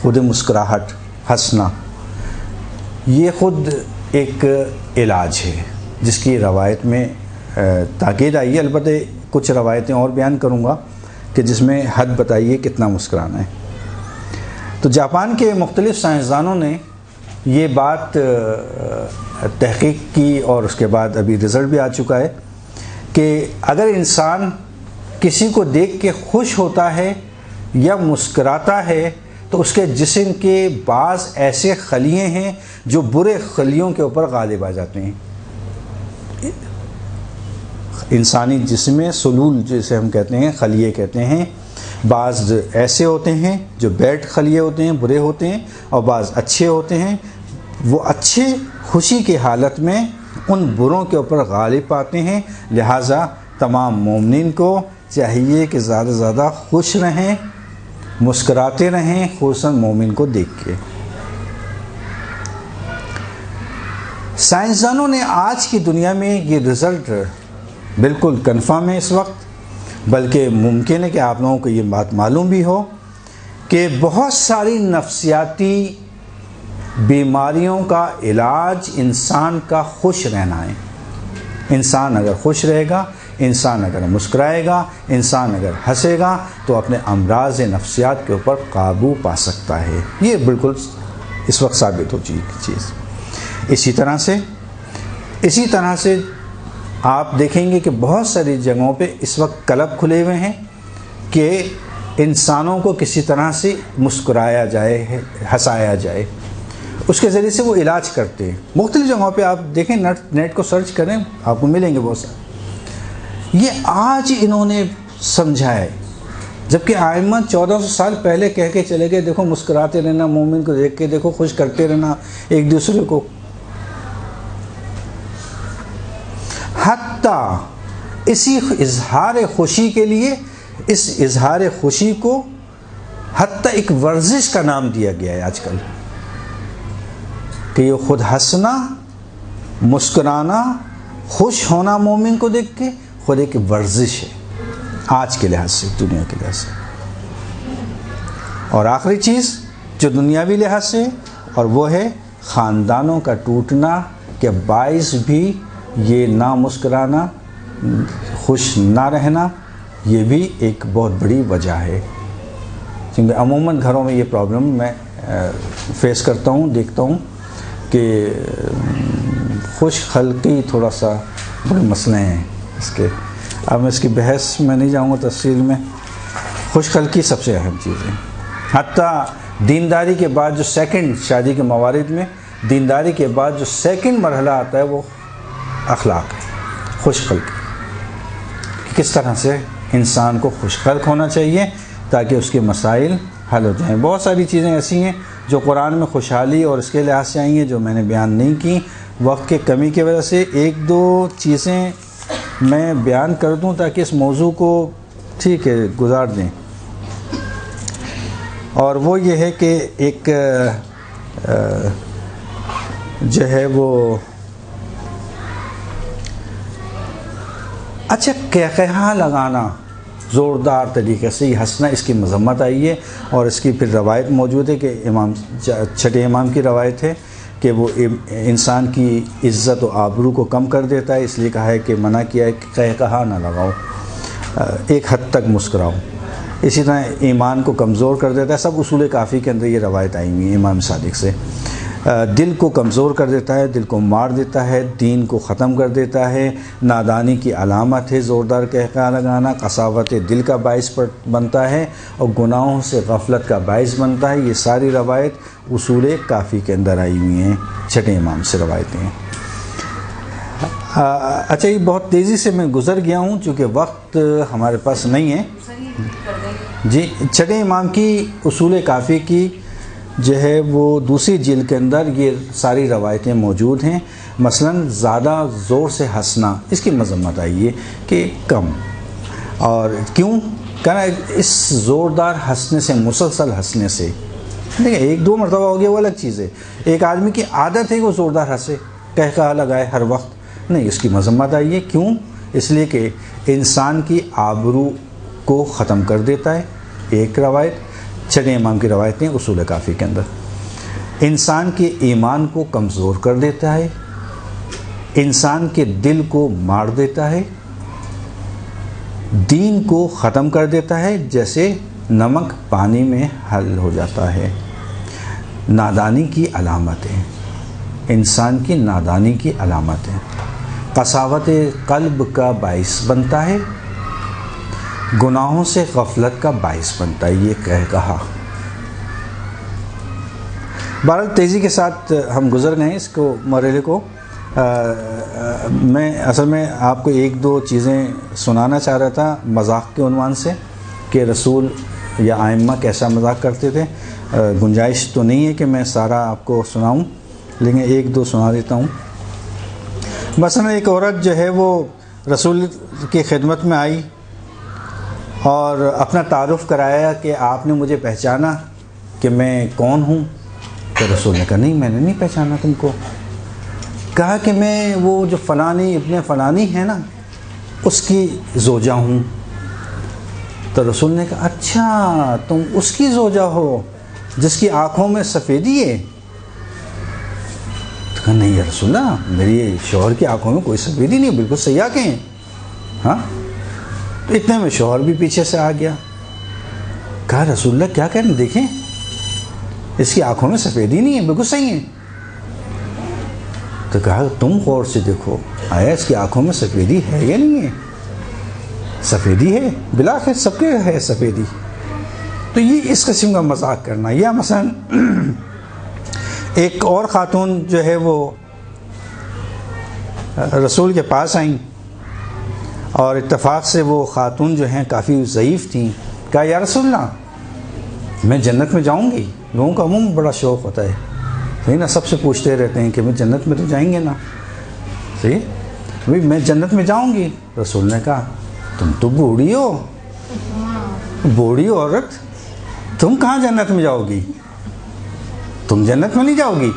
خود مسکراہٹ، ہنسنا، یہ خود ایک علاج ہے جس کی روایت میں تاکید آئی ہے۔ البتہ کچھ روایتیں اور بیان کروں گا کہ جس میں حد بتائیے کتنا مسکرانا ہے۔ تو جاپان کے مختلف سائنسدانوں نے یہ بات تحقیق کی اور اس کے بعد ابھی رزلٹ بھی آ چکا ہے کہ اگر انسان کسی کو دیکھ کے خوش ہوتا ہے یا مسکراتا ہے تو اس کے جسم کے بعض ایسے خلیے ہیں جو برے خلیوں کے اوپر غالب آ جاتے ہیں۔ انسانی جسم میں سلول جسے ہم کہتے ہیں، خلیے کہتے ہیں، بعض ایسے ہوتے ہیں جو بیڈ خلیے ہوتے ہیں، برے ہوتے ہیں، اور بعض اچھے ہوتے ہیں۔ وہ اچھے خوشی کی حالت میں ان بروں کے اوپر غالب پاتے ہیں۔ لہٰذا تمام مومنین کو چاہیے کہ زیادہ سے زیادہ خوش رہیں، مسکراتے رہیں، خصوصاً مومن کو دیکھ کے۔ سائنسدانوں نے آج کی دنیا میں یہ رزلٹ بالکل کنفرم ہے اس وقت، بلکہ ممکن ہے کہ آپ لوگوں کو یہ بات معلوم بھی ہو کہ بہت ساری نفسیاتی بیماریوں کا علاج انسان کا خوش رہنا ہے۔ انسان اگر خوش رہے گا، انسان اگر مسکرائے گا، انسان اگر ہنسے گا تو اپنے امراض نفسیات کے اوپر قابو پا سکتا ہے۔ یہ بالکل اس وقت ثابت ہو چکی چیز۔ اسی طرح سے آپ دیکھیں گے کہ بہت ساری جگہوں پہ اس وقت کلب کھلے ہوئے ہیں کہ انسانوں کو کسی طرح سے مسکرایا جائے، ہنسایا جائے، اس کے ذریعے سے وہ علاج کرتے ہیں۔ مختلف جگہوں پہ آپ دیکھیں، نیٹ کو سرچ کریں، آپ کو ملیں گے بہت سارے۔ یہ آج انہوں نے سمجھا ہے، جبکہ ائمہ 1400 سال پہلے کہہ کے چلے گئے دیکھو مسکراتے رہنا، مومن کو دیکھ کے دیکھو خوش کرتے رہنا ایک دوسرے کو۔ حتیٰ اسی اظہار خوشی کے لیے اس اظہار خوشی کو حتیٰ ایک ورزش کا نام دیا گیا ہے آج کل، کہ یہ خود ہنسنا، مسکرانا، خوش ہونا مومن کو دیکھ کے خود ایک ورزش ہے آج کے لحاظ سے، دنیا کے لحاظ سے۔ اور آخری چیز جو دنیاوی لحاظ سے، اور وہ ہے خاندانوں کا ٹوٹنا کے باعث بھی یہ نہ مسکرانا، خوش نہ رہنا، یہ بھی ایک بہت بڑی وجہ ہے۔ کیونکہ عموماً گھروں میں یہ پرابلم میں فیس کرتا ہوں، دیکھتا ہوں کہ خوش خلقی تھوڑا سا بڑے مسئلے ہیں اس کے۔ اب میں اس کی بحث میں نہیں جاؤں گا تفصیل میں۔ خوش خلقی سب سے اہم چیز ہے۔ حتیٰ دینداری کے بعد جو سیکنڈ، شادی کے موارد میں دینداری کے بعد جو سیکنڈ مرحلہ آتا ہے وہ اخلاق ہے، خوش خلقی۔ کس طرح سے انسان کو خوش خلق ہونا چاہیے تاکہ اس کے مسائل حل ہو جائیں۔ بہت ساری چیزیں ایسی ہیں جو قرآن میں خوشحالی اور اس کے لحاظ سے آئی ہیں جو میں نے بیان نہیں کی، وقت کے کمی کی وجہ سے۔ ایک دو چیزیں میں بیان کر دوں تاکہ اس موضوع کو ٹھیک ہے گزار دیں، اور وہ یہ ہے کہ ایک جو ہے وہ اچھا قہقہہ لگانا زوردار طریقے سے، یہ ہنسنا، اس کی مذمت آئی ہے، اور اس کی پھر روایت موجود ہے کہ امام چھٹے امام کی روایت ہے کہ وہ انسان کی عزت و آبرو کو کم کر دیتا ہے، اس لیے کہا ہے کہ منع کیا ہے کہ قہقہہ نہ لگاؤ، ایک حد تک مسکراؤ، اسی طرح ایمان کو کمزور کر دیتا ہے، سب اصول کافی کے اندر یہ روایت آئی ہوئی ہے امام صادق سے، دل کو کمزور کر دیتا ہے، دل کو مار دیتا ہے، دین کو ختم کر دیتا ہے، نادانی کی علامت ہے زوردار قہقہہ لگانا، قساوت دل کا باعث بنتا ہے، اور گناہوں سے غفلت کا باعث بنتا ہے۔ یہ ساری روایت اصول کافی کے اندر آئی ہوئی ہیں، چھٹے امام سے روایتیں ہیں۔ اچھا یہ بہت تیزی سے میں گزر گیا ہوں چونکہ وقت ہمارے پاس نہیں ہے جی۔ چھٹے امام کی اصول کافی کی جو ہے وہ دوسری جلد کے اندر یہ ساری روایتیں موجود ہیں۔ مثلا زیادہ زور سے ہنسنا، اس کی مذمت آئی ہے کہ کم، اور کیوں کہنا اس زوردار ہنسنے سے، مسلسل ہنسنے سے، دیکھیں ایک دو مرتبہ ہو گیا وہ الگ چیز ہے، ایک آدمی کی عادت ہے کہ وہ زوردار ہنسے، قہقہہ لگائے ہر وقت، نہیں، اس کی مذمت آئی ہے۔ کیوں؟ اس لیے کہ انسان کی آبرو کو ختم کر دیتا ہے، ایک روایت چھٹے امام کی روایتیں اصول کافی کے اندر، انسان کے ایمان کو کمزور کر دیتا ہے، انسان کے دل کو مار دیتا ہے، دین کو ختم کر دیتا ہے، جیسے نمک پانی میں حل ہو جاتا ہے۔ نادانی کی علامتیں، انسان کی نادانی کی علامتیں، قساوت قلب کا باعث بنتا ہے، گناہوں سے غفلت کا باعث بنتا ہے، یہ قہقہہ۔ بہرحال تیزی کے ساتھ ہم گزر گئے اس کو مرحلے کو، میں اصل میں آپ کو ایک دو چیزیں سنانا چاہ رہا تھا مذاق کے عنوان سے کہ رسول یا ائمہ کیسا مذاق کرتے تھے۔ گنجائش تو نہیں ہے کہ میں سارا آپ کو سناؤں، لیکن ایک دو سنا دیتا ہوں۔ مثلا ایک عورت جو ہے وہ رسول کی خدمت میں آئی اور اپنا تعارف کرایا کہ آپ نے مجھے پہچانا کہ میں کون ہوں؟ تو رسول نے کہا نہیں، میں نے نہیں پہچانا تم کو۔ کہا کہ میں وہ جو فلانی ابن فلانی ہے نا، اس کی زوجہ ہوں۔ تو رسول نے کہا اچھا تم اس کی زوجہ ہو جس کی آنکھوں میں سفیدی ہے؟ تو کہا نہیں یا رسول اللہ، میری شوہر کی آنکھوں میں کوئی سفیدی نہیں، بالکل سیاہ کے ہیں۔ ہاں، تو اتنے میں شوہر بھی پیچھے سے آ گیا۔ کہا رسول اللہ کیا کہنا، دیکھیں اس کی آنکھوں میں سفیدی نہیں ہے، بالکل صحیح ہے۔ تو کہا تم غور سے دیکھو، آیا اس کی آنکھوں میں سفیدی ہے یا نہیں ہے؟ سفیدی ہے، بلاخر سب کے ہے سفیدی۔ تو یہ اس قسم کا مذاق کرنا، یا مثلا ایک اور خاتون جو ہے وہ رسول کے پاس آئیں اور اتفاق سے وہ خاتون جو ہیں کافی ضعیف تھیں۔ کہا یا رسول اللہ میں جنت میں جاؤں گی؟ لوگوں کا عموماً بڑا شوق ہوتا ہے، صحیح نا، سب سے پوچھتے رہتے ہیں کہ میں جنت میں تو جائیں گے نا، صحیح بھائی میں جنت میں جاؤں گی۔ رسول نے کہا تم تو بوڑھی ہو، بوڑھی عورت تم کہاں جنت میں جاؤ گی، تم جنت میں نہیں جاؤ گی۔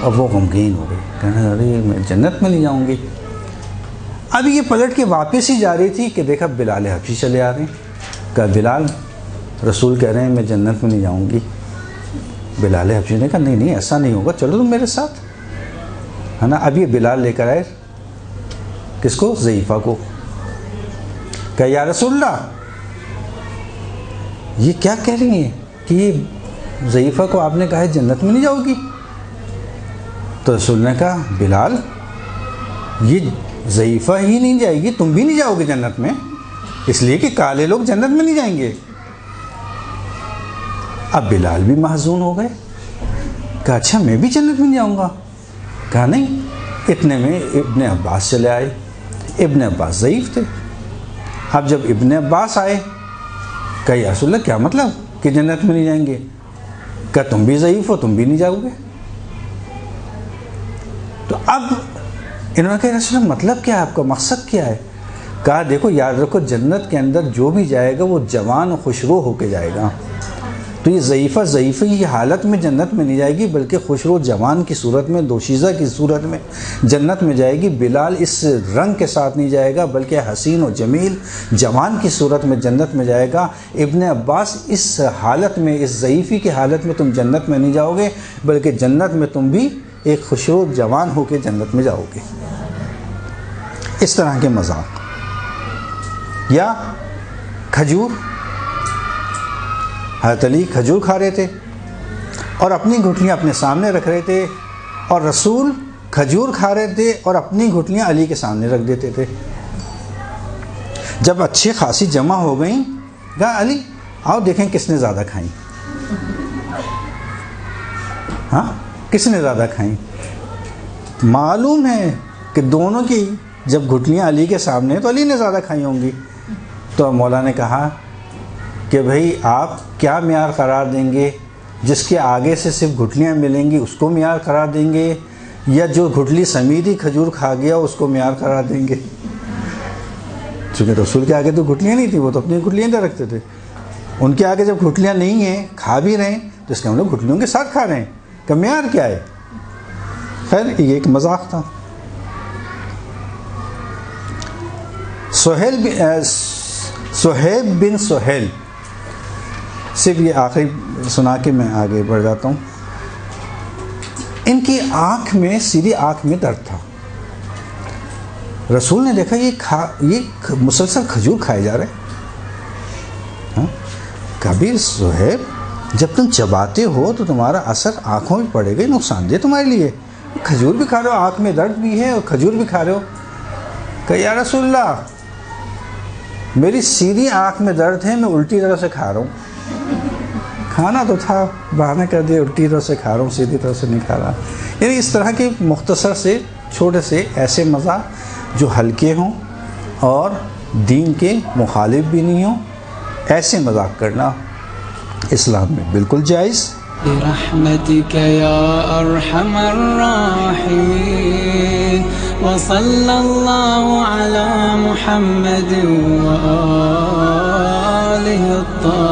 اب وہ غمگین ہو گئی، کہنا ارے میں جنت میں نہیں جاؤں گی۔ اب یہ پلٹ کے واپس ہی جا رہی تھی کہ دیکھا بلال حبشی چلے آ رہے ہیں۔ کہا بلال رسول کہہ رہے ہیں میں جنت میں نہیں جاؤں گی۔ بلال حبشی نے کہا نہیں نہیں ایسا نہیں ہوگا، چلو تم میرے ساتھ، ہے نا۔ اب یہ بلال لے کر آئے کس کو؟ ضعیفہ کو۔ کہا یا رسول اللہ یہ کیا کہہ رہی ہیں کہ یہ ضعیفہ کو آپ نے کہا ہے جنت میں نہیں جاؤ گی؟ تو رسول نے کہا بلال یہ ضعیفہ ہی نہیں جائے گی، تم بھی نہیں جاؤ گے جنت میں، اس لیے کہ کالے لوگ جنت میں نہیں جائیں گے۔ اب بلال بھی محزون ہو گئے، کہا اچھا میں بھی جنت میں نہیں جاؤں گا؟ کہا نہیں۔ اتنے میں ابن عباس چلے آئے۔ ابن عباس ضعیف تھے۔ اب جب ابن عباس آئے کہا یا رسول اللہ کیا مطلب کہ جنت میں نہیں جائیں گے؟ کہا تم بھی ضعیف ہو، تم بھی نہیں جاؤ گے۔ تو اب انہوں نے کہا رسول اللہ مطلب کیا ہے آپ کا، مقصد کیا ہے؟ کہا دیکھو یاد رکھو جنت کے اندر جو بھی جائے گا وہ جوان و خوشرو ہو کے جائے گا، تو یہ ضعیفہ کی حالت میں جنت میں نہیں جائے گی، بلکہ خوشرو جوان کی صورت میں، دوشیزہ کی صورت میں جنت میں جائے گی۔ بلال اس رنگ کے ساتھ نہیں جائے گا، بلکہ حسین و جمیل جوان کی صورت میں جنت میں جائے گا۔ ابن عباس اس حالت میں، اس ضعیفی کی حالت میں تم جنت میں نہیں جاؤ گے، بلکہ جنت میں تم بھی ایک خوشرو جوان ہو کے جنت میں جاؤ گے۔ اس طرح کے مذاق۔ یا کھجور، حضرت علی کھجور کھا رہے تھے اور اپنی گھٹلیاں اپنے سامنے رکھ رہے تھے، اور رسول کھجور کھا رہے تھے اور اپنی گھٹلیاں علی کے سامنے رکھ دیتے تھے۔ جب اچھی خاصی جمع ہو گئیں، کہا علی آؤ دیکھیں کس نے زیادہ کھائیں۔ ہاں، کس نے زیادہ کھائیں؟ معلوم ہے کہ دونوں کی جب گھٹلیاں علی کے سامنے تو علی نے زیادہ کھائی ہوں گی۔ تو مولا نے کہا کہ بھئی آپ کیا معیار قرار دیں گے؟ جس کے آگے سے صرف گھٹلیاں ملیں گی اس کو معیار قرار دیں گے، یا جو گھٹلی سمیت ہی کھجور کھا گیا اس کو معیار قرار دیں گے؟ چونکہ رسول کے آگے تو گھٹلیاں نہیں تھیں، وہ تو اپنی گھٹلیاں دے رکھتے تھے۔ ان کے آگے جب گھٹلیاں نہیں ہیں، کھا بھی رہے ہیں، تو اس کے ہم لوگ گھٹلیوں کے ساتھ کھا رہے ہیں، کہ معیار کیا ہے؟ خیر یہ ایک مذاق تھا۔ صہیب بن سہیل، صرف یہ آخری سنا کے میں آگے بڑھ جاتا ہوں۔ ان کی آنکھ میں، سیدھی آنکھ میں درد تھا۔ رسول نے دیکھا یہ مسلسل کھجور کھائے جا رہے۔ کبھی صہیب جب تم چباتے ہو تو تمہارا اثر آنکھوں میں پڑے گا، نقصان دہ تمہارے لیے۔ کھجور بھی کھا رہے ہو، آنکھ میں درد بھی ہے اور کھجور بھی کھا رہے ہو۔ کہ یا رسول اللہ میری سیدھی آنکھ میں درد ہے، میں الٹی طرح سے کھا رہا ہوں۔ کھانا تو تھا، بہانہ کر دیا الٹی طرح سے کھا رہا ہوں، سیدھی طرح سے نہیں کھا رہا۔ یعنی اس طرح کے مختصر سے چھوٹے سے ایسے مذاق جو ہلکے ہوں اور دین کے مخالف بھی نہیں ہوں، ایسے مذاق کرنا اسلام میں بالکل جائز۔ برحمتك يا أرحم الراحمين وصلى الله على محمد وآله الطاهرين